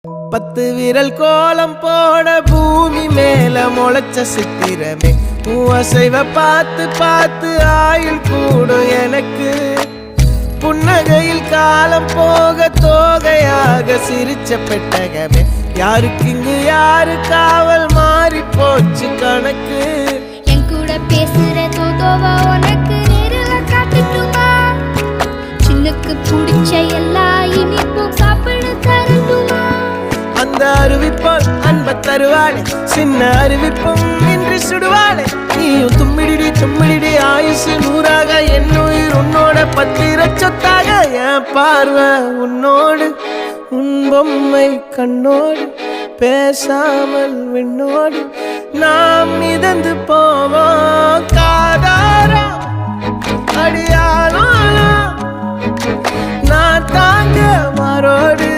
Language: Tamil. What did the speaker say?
10 விரல் கோலம் போட பூமி மேல முளைச்ச சித்திரமே அசைவ பார்த்து பார்த்து ஆயுள் கூடும் எனக்கு புன்னகையில் காலம் போக தோகையாக சிரிச்ச பெட்டகமே யாருக்கு இங்கு யாரு காவல் மாறி போச்சு கணக்கு என் கூட பேசுற தோதோவா உனக்கு நேரில் காட்டுட்டுமா சின்னக்கு பிடிச்ச எல்லா இனிப்பும் சாப்பிட தரட்டுமா அந்த அறிவிப்பால் அன்ப தருவாளே சின்ன அறிவிப்பும் இன்று சுடுவாளே நீயும் தும்மிடி ஆயுசு 100ஆக என் உயிர் உன்னோட 10 சொத்தாக என் பார்வை உன்னோடு உன் பொம்மை கண்ணோடு பேசாமல் விண்ணோடு நாம் மிதந்து போவோம் காதாரா அடியானோ நான் தாங்க மாறோடு